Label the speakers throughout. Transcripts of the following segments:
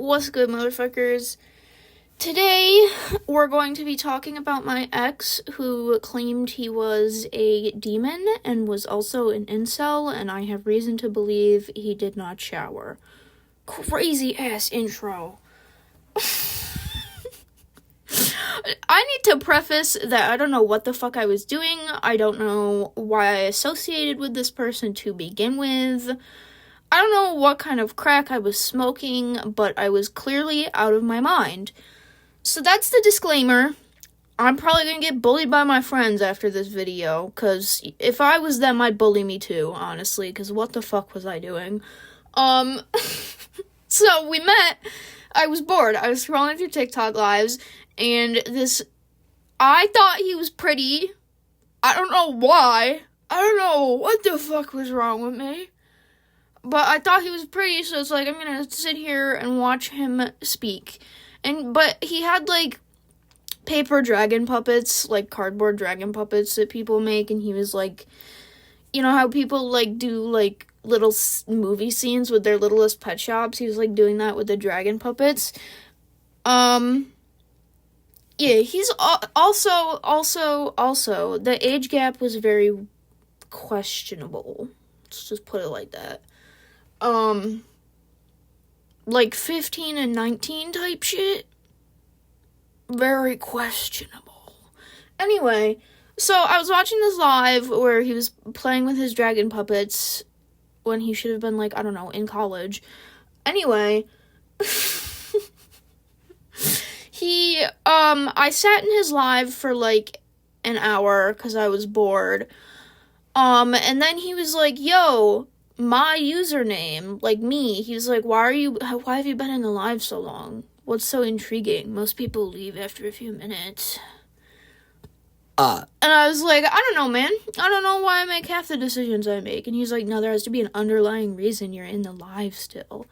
Speaker 1: What's good, motherfuckers? Today, we're going to be talking about my ex who claimed he was a demon and was also an incel, and I have reason to believe he did not shower. Crazy ass intro. I need to preface that I don't know what the fuck I was doing. I don't know why I associated with this person to begin with. I don't know what kind of crack I was smoking, but I was clearly out of my mind. So that's the disclaimer. I'm probably gonna get bullied by my friends after this video, because if I was them, I'd bully me too, honestly, because what the fuck was I doing? So we met. I was bored. I was scrolling through TikTok lives, and I thought he was pretty. I don't know why. I don't know what the fuck was wrong with me. But I thought he was pretty, so it's like, I'm gonna sit here and watch him speak. But he had, like, paper dragon puppets, like, cardboard dragon puppets that people make, and he was, like, you know how people, like, do, like, little movie scenes with their Littlest Pet Shops? He was, like, doing that with the dragon puppets. Yeah, he's also, the age gap was very questionable. Let's just put it like that. Like 15 and 19 type shit. Very questionable. Anyway, so I was watching this live where he was playing with his dragon puppets when he should have been, like, I don't know, in college. Anyway, I sat in his live for, like, an hour because I was bored. And then he was like, yo, my username, like me, he was like, why have you been in the live so long? What's so intriguing? Most people leave after a few minutes. And I was like, I don't know, man. I don't know why I make half the decisions I make. And he's like, no, there has to be an underlying reason you're in the live still.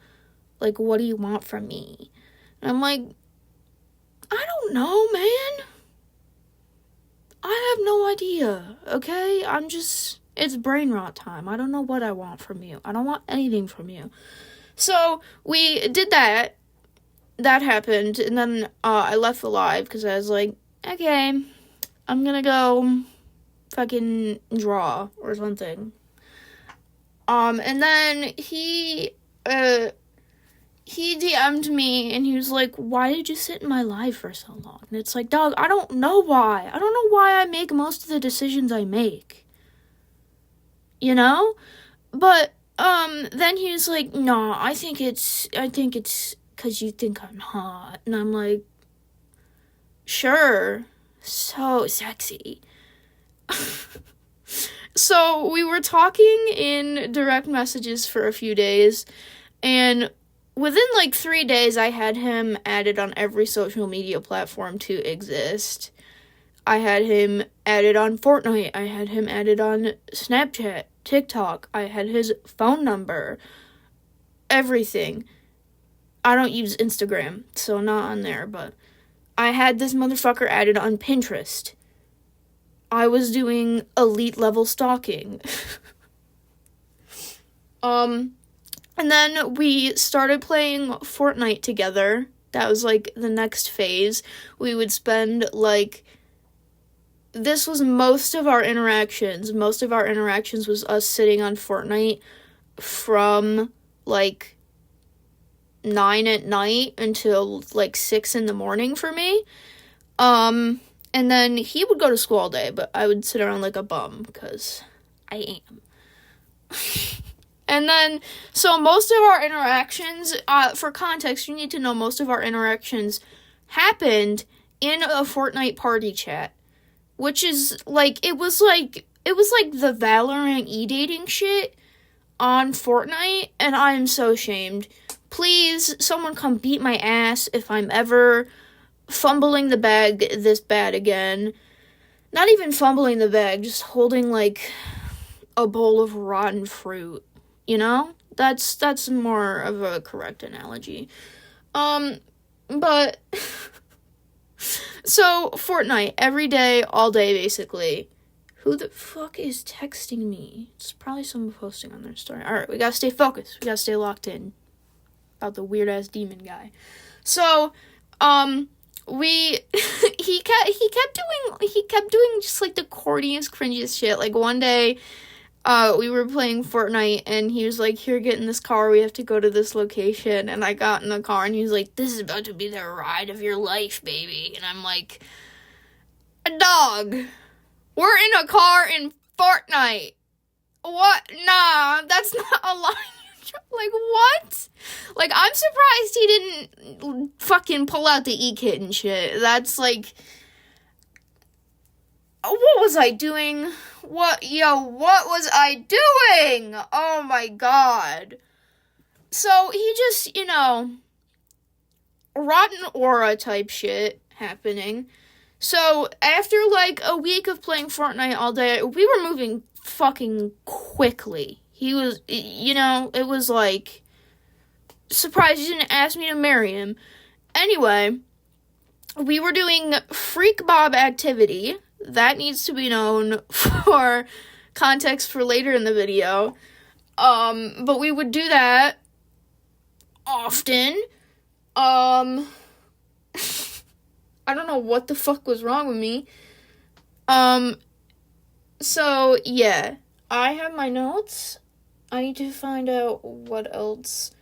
Speaker 1: Like, what do you want from me? And I'm like, I don't know, man. I have no idea, okay? It's brain rot time. I don't know what I want from you. I don't want anything from you. So, we did that. That happened, and then I left the live because I was like, okay, I'm gonna go fucking draw or something. And then he DM'd me, and he was like, why did you sit in my live for so long? And it's like, dog, I don't know why. I don't know why I make most of the decisions I make. You know? But, then he was like, no, I think it's because you think I'm hot. And I'm like, sure. So sexy. So, we were talking in direct messages for a few days, and within, like, 3 days, I had him added on every social media platform to exist. I had him added on Fortnite. I had him added on Snapchat, TikTok. I had his phone number. Everything. I don't use Instagram, so not on there, but I had this motherfucker added on Pinterest. I was doing elite level stalking. And then we started playing Fortnite together. That was, like, the next phase. We would spend, like, this was most of our interactions. Most of our interactions was us sitting on Fortnite from, like, 9 at night until, like, 6 in the morning for me. And then he would go to school all day, but I would sit around like a bum, because I am. And then, so most of our interactions, for context, you need to know most of our interactions happened in a Fortnite party chat. Which is, like, it was like the Valorant e-dating shit on Fortnite, and I am so ashamed. Please, someone come beat my ass if I'm ever fumbling the bag this bad again. Not even fumbling the bag, just holding, like, a bowl of rotten fruit, you know? That's more of a correct analogy. But... So, Fortnite, every day, all day, basically. Who the fuck is texting me? It's probably someone posting on their story. Alright, we gotta stay focused. We gotta stay locked in. about the weird-ass demon guy. So, he kept doing just, like, the corniest, cringiest shit. Like, one day, we were playing Fortnite, and he was like, here, get in this car, we have to go to this location, and I got in the car, and he was like, this is about to be the ride of your life, baby, and I'm like, dog, we're in a car in Fortnite, what, nah, that's not a line, like, what? Like, I'm surprised he didn't fucking pull out the E-Kit and shit. That's, like, what was I doing? What was I doing? Oh, my God. So, he just, rotten aura type shit happening. So, after, like, a week of playing Fortnite all day, we were moving fucking quickly. He was, it was like, surprised he didn't ask me to marry him. Anyway, we were doing Freak Bob activity. That needs to be known for context for later in the video. But we would do that often. I don't know what the fuck was wrong with me. So, yeah. I have my notes. I need to find out what else.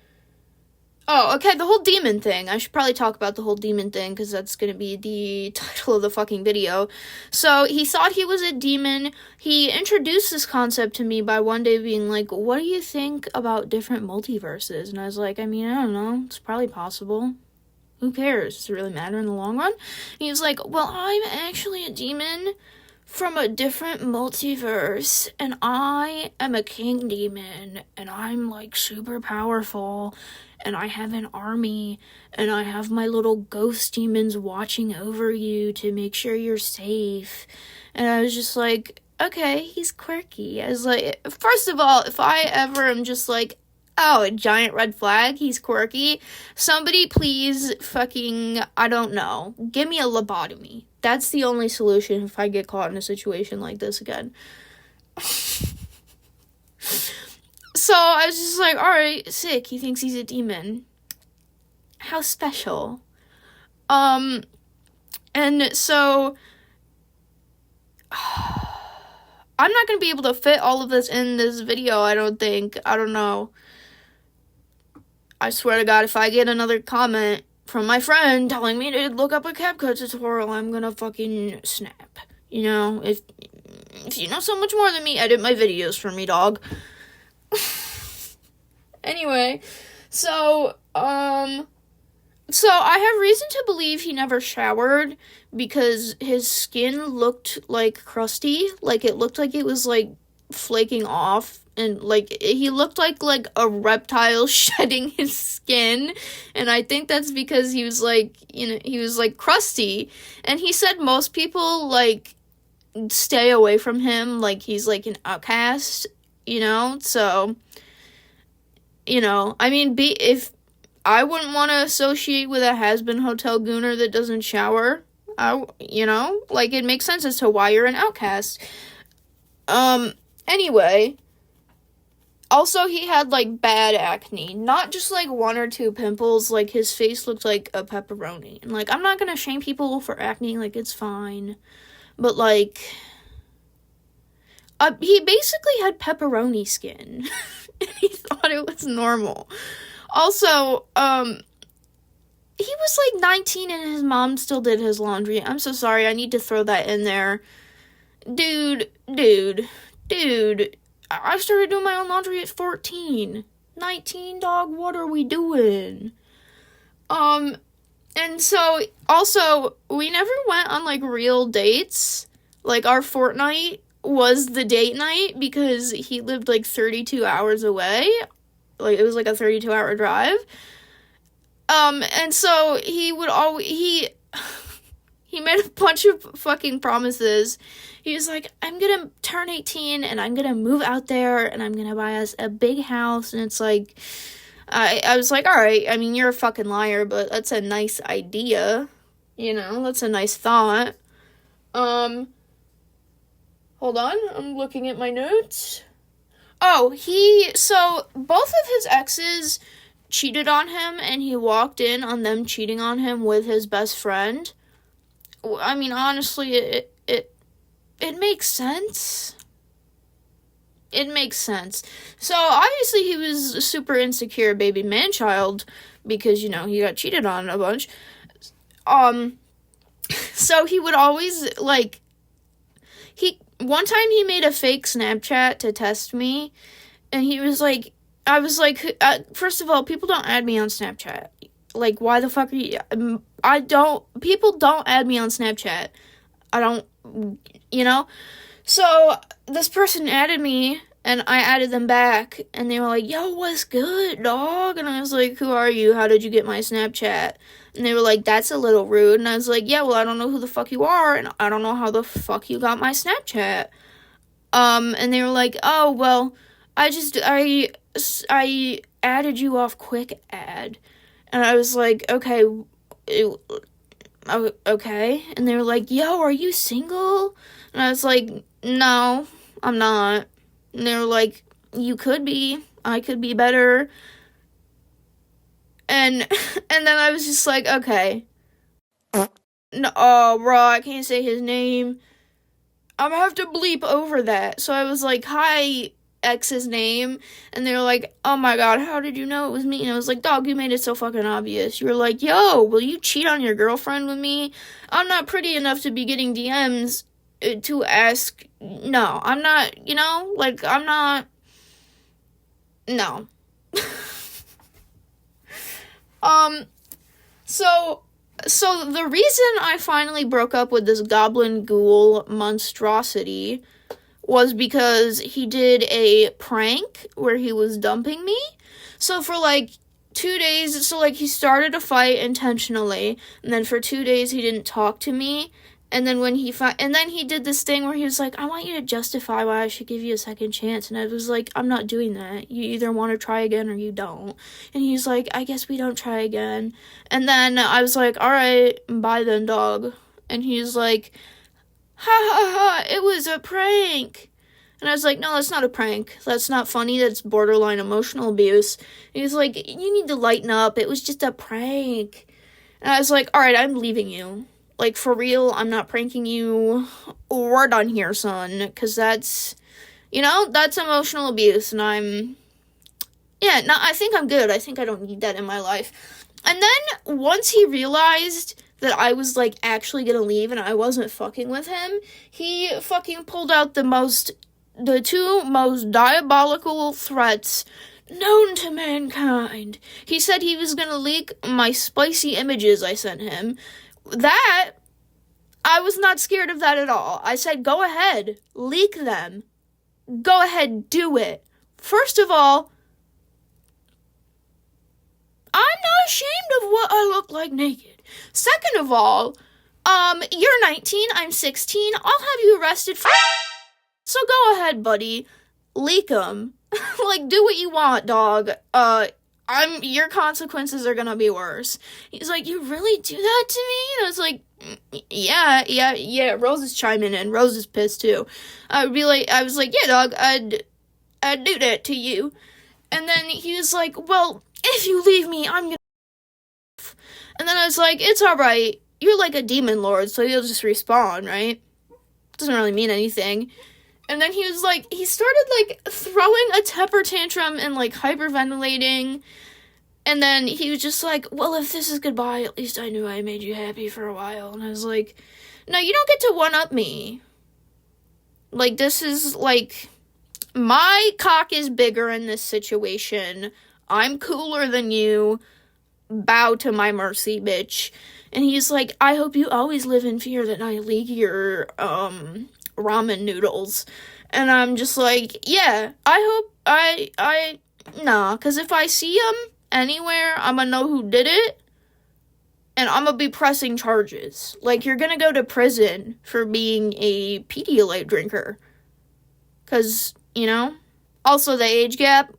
Speaker 1: Oh, okay, the whole demon thing. I should probably talk about the whole demon thing, because that's going to be the title of the fucking video. So, he thought he was a demon. He introduced this concept to me by one day being like, what do you think about different multiverses? And I was like, I don't know. It's probably possible. Who cares? Does it really matter in the long run? And he was like, well, I'm actually a demon from a different multiverse, and I am a king demon, and I'm, like, super powerful, and I have an army, and I have my little ghost demons watching over you to make sure you're safe. And I was just like, okay, he's quirky. I was like, first of all, if I ever am just like, oh, a giant red flag, he's quirky, somebody please fucking, I don't know, give me a lobotomy. That's the only solution if I get caught in a situation like this again. So I was just like, alright, sick, he thinks he's a demon. How special. And so I'm not gonna be able to fit all of this in this video, I don't think. I don't know. I swear to God, if I get another comment from my friend telling me to look up a CapCut tutorial, I'm gonna fucking snap. If you know so much more than me, edit my videos for me, dog. Anyway, so I have reason to believe he never showered because his skin looked, like, crusty. Like, it looked like it was, like, flaking off. And, like, he looked like a reptile shedding his skin. And I think that's because he was, like, he was, like, crusty. And he said most people, like, stay away from him. Like, he's, like, an outcast, So, if I wouldn't want to associate with a has-been hotel gooner that doesn't shower, it makes sense as to why you're an outcast. Anyway, also, he had, like, bad acne. Not just, like, one or two pimples. Like, his face looked like a pepperoni. And, like, I'm not gonna shame people for acne. Like, it's fine. But, like, he basically had pepperoni skin. And he thought it was normal. Also, he was, like, 19 and his mom still did his laundry. I'm so sorry. I need to throw that in there. Dude. I started doing my own laundry at 14. 19, dog, what are we doing? And so, also, we never went on, like, real dates. Like, our Fortnite was the date night because he lived, like, 32 hours away. Like, it was, like, a 32-hour drive. And so, he would always, he made a bunch of fucking promises. He was like, I'm gonna turn 18, and I'm gonna move out there, and I'm gonna buy us a big house, and it's like, I was like, alright, you're a fucking liar, but that's a nice idea, that's a nice thought. Hold on, I'm looking at my notes. So, both of his exes cheated on him and he walked in on them cheating on him with his best friend, I mean, honestly, it makes sense. It makes sense. So, obviously, he was a super insecure baby man-child because, he got cheated on a bunch. So he would always, one time he made a fake Snapchat to test me, and he was like, first of all, people don't add me on Snapchat. Like, why the fuck are you, people don't add me on Snapchat. I don't, So, this person added me, and I added them back, and they were like, yo, what's good, dog? And I was like, who are you? How did you get my Snapchat? And they were like, that's a little rude. And I was like, yeah, well, I don't know who the fuck you are, and I don't know how the fuck you got my Snapchat. And they were like, oh, well, I added you off quick ad. And I was like, okay. Okay. And they were like, yo, are you single? And I was like, no, I'm not. And they were like, you could be. I could be better. And then I was just like, okay. No, oh, bro, I can't say his name. I'm gonna have to bleep over that. So I was like, hi, X's name. And they were like, oh my god, how did you know it was me? And I was like, dog, you made it so fucking obvious. You were like, yo, will you cheat on your girlfriend with me? I'm not pretty enough to be getting DMs to ask. No, I'm not, I'm not. No. So the reason I finally broke up with this goblin ghoul monstrosity was because he did a prank where he was dumping me. So for 2 days, he started a fight intentionally, and then for 2 days he didn't talk to me. And then and then he did this thing where he was like, I want you to justify why I should give you a second chance. And I was like, I'm not doing that. You either want to try again or you don't. And he's like, I guess we don't try again. And then I was like, all right, bye then, dog. And he's like, ha ha ha, it was a prank. And I was like, no, that's not a prank. That's not funny. That's borderline emotional abuse. And he's like, you need to lighten up. It was just a prank. And I was like, all right, I'm leaving you. For real, I'm not pranking you. We're done here, son. Because that's, that's emotional abuse. And I think I'm good. I think I don't need that in my life. And then, once he realized that I was, actually gonna leave and I wasn't fucking with him, he fucking pulled out the two most diabolical threats known to mankind. He said he was gonna leak my spicy images I sent him. That, I was not scared of that at all. I said, go ahead, leak them. Go ahead, do it. First of all, I'm not ashamed of what I look like naked. Second of all, you're 19, I'm 16, I'll have you arrested for... So go ahead, buddy, leak them. Do what you want, dog. Your consequences are gonna be worse. He's like, you really do that to me? And I was like, yeah, Rose is chiming in. Rose is pissed too. I was like, yeah, dog, I'd do that to you. And then he was like, well, if you leave me, I'm gonna... And then I was like, it's alright. You're like a demon lord, so you'll just respawn, right? Doesn't really mean anything. And then he was like, he started, throwing a temper tantrum and, hyperventilating. And then he was just like, well, if this is goodbye, at least I knew I made you happy for a while. And I was like, no, you don't get to one-up me. This is, my cock is bigger in this situation. I'm cooler than you. Bow to my mercy, bitch. And he's like, I hope you always live in fear that I leak your, ramen noodles. And I'm just like, yeah, I hope nah, because if I see them anywhere, I'm gonna know who did it, and I'm gonna be pressing charges. You're gonna go to prison for being a Pedialyte drinker. Because, also the age gap,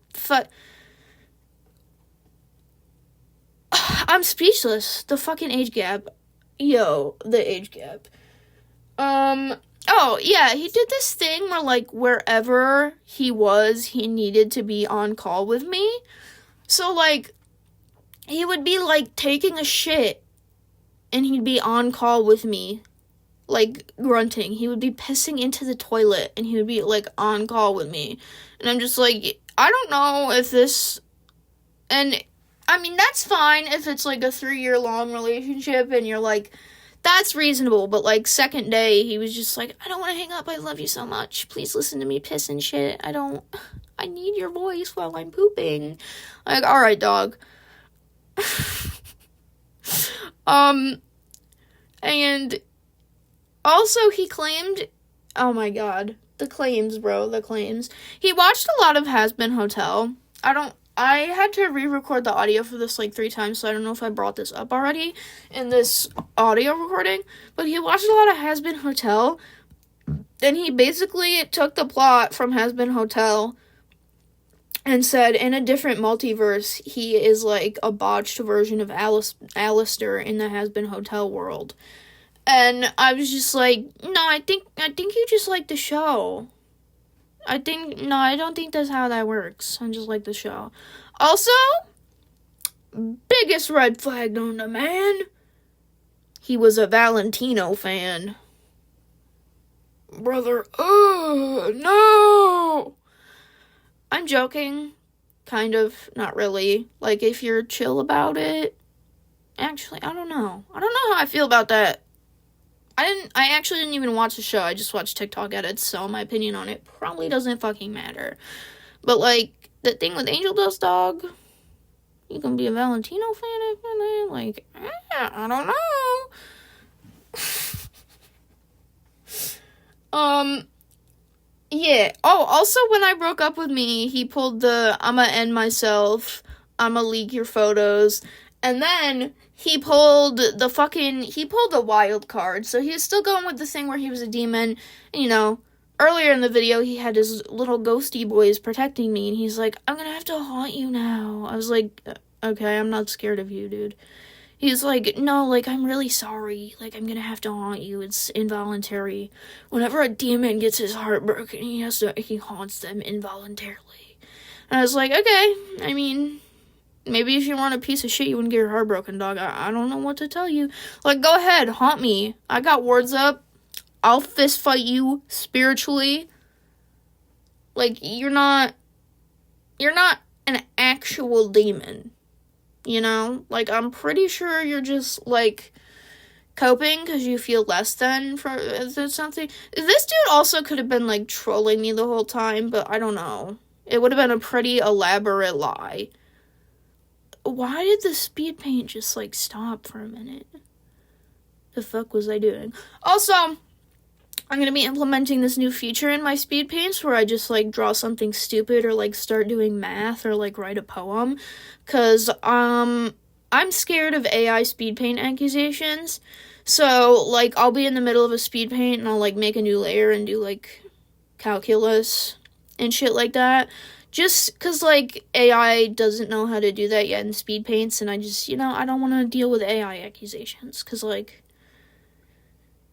Speaker 1: I'm speechless. The fucking age gap. Yo, the age gap. Oh, yeah, he did this thing where, wherever he was, he needed to be on call with me. So, he would be, like, taking a shit, and he'd be on call with me, like, grunting. He would be pissing into the toilet, and he would be, like, on call with me. And I'm just like, I don't know if this... And, I mean, that's fine if it's, like, a 3-year-long relationship, and you're like, that's reasonable. But, like, second day, he was just like, I don't want to hang up. I love you so much. Please listen to me piss and shit. I need your voice while I'm pooping. Like, alright, dog. And also he claimed, oh my god, the claims, bro, the claims. He watched a lot of Has Been Hotel. I had to re-record the audio for this, like, 3 times, so I don't know if I brought this up already in this audio recording, but he watched a lot of Has Been Hotel, and he basically took the plot from Has Been Hotel and said, in a different multiverse, he is, like, a botched version of Alistair in the Has Been Hotel world. And I was just like, no, I think you just like the show. I don't think that's how that works. I just like the show. Also, biggest red flag on the man. He was a Valentino fan. Brother, no! I'm joking. Kind of. Not really. Like, if you're chill about it. Actually, I don't know. I don't know how I feel about that. I actually didn't even watch the show. I just watched TikTok edits, so my opinion on it probably doesn't fucking matter. But, like, the thing with Angel Dust Dog, you can be a Valentino fan, like, I don't know. Yeah. Oh, also, when I broke up with me, he pulled the, I'ma end myself, I'ma leak your photos, and then he pulled the wild card. So he was still going with the thing where he was a demon. And, you know, earlier in the video, he had his little ghosty boys protecting me. And he's like, I'm gonna have to haunt you now. I was like, okay, I'm not scared of you, dude. He's like, no, like, I'm really sorry. Like, I'm gonna have to haunt you. It's involuntary. Whenever a demon gets his heart broken, he haunts them involuntarily. And I was like, okay, I mean... Maybe if you weren't a piece of shit, you wouldn't get your heart broken, dog. I don't know what to tell you. Like, go ahead, haunt me. I got words up. I'll fist fight you spiritually. Like, you're not an actual demon. You know? Like, I'm pretty sure you're just, like, coping because you feel less than for something. This dude also could have been, like, trolling me the whole time, but I don't know. It would have been a pretty elaborate lie. Why did the speed paint just, like, stop for a minute? The fuck was I doing? Also, I'm gonna be implementing this new feature in my speed paints where I just, like, draw something stupid or, like, start doing math or, like, write a poem. Because, I'm scared of AI speed paint accusations. So, like, I'll be in the middle of a speed paint and I'll, like, make a new layer and do, like, calculus and shit like that. Just because, like, AI doesn't know how to do that yet in speed paints, and I just, you know, I don't want to deal with AI accusations, because, like,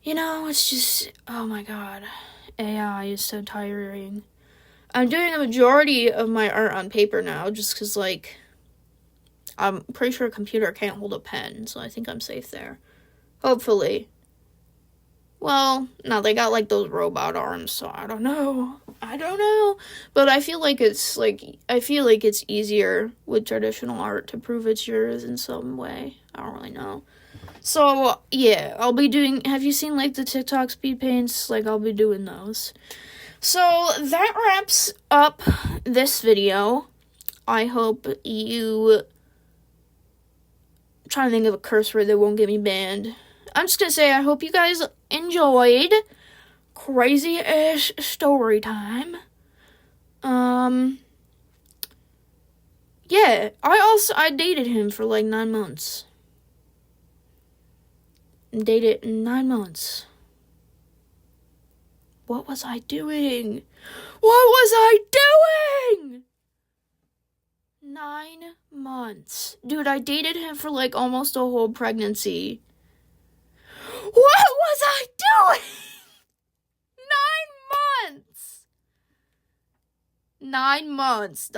Speaker 1: you know, it's just, oh my god, AI is so tiring. I'm doing a majority of my art on paper now, just because, like, I'm pretty sure a computer can't hold a pen, so I think I'm safe there. Hopefully. Well, no, they got, like, those robot arms, so I don't know. But I feel like it's easier with traditional art to prove it's yours in some way. I don't really know. So, yeah, I'll be doing, have you seen, like, the TikTok speed paints? Like, I'll be doing those. So, that wraps up this video. I hope you... I'm trying to think of a curse word that won't get me banned. I'm just gonna say, I hope you guys enjoyed crazy-ass story time. Yeah, I dated him for like 9 months. Dated 9 months. What was I doing? 9 months. Dude, I dated him for like almost a whole pregnancy. What was I doing? 9 months. 9 months.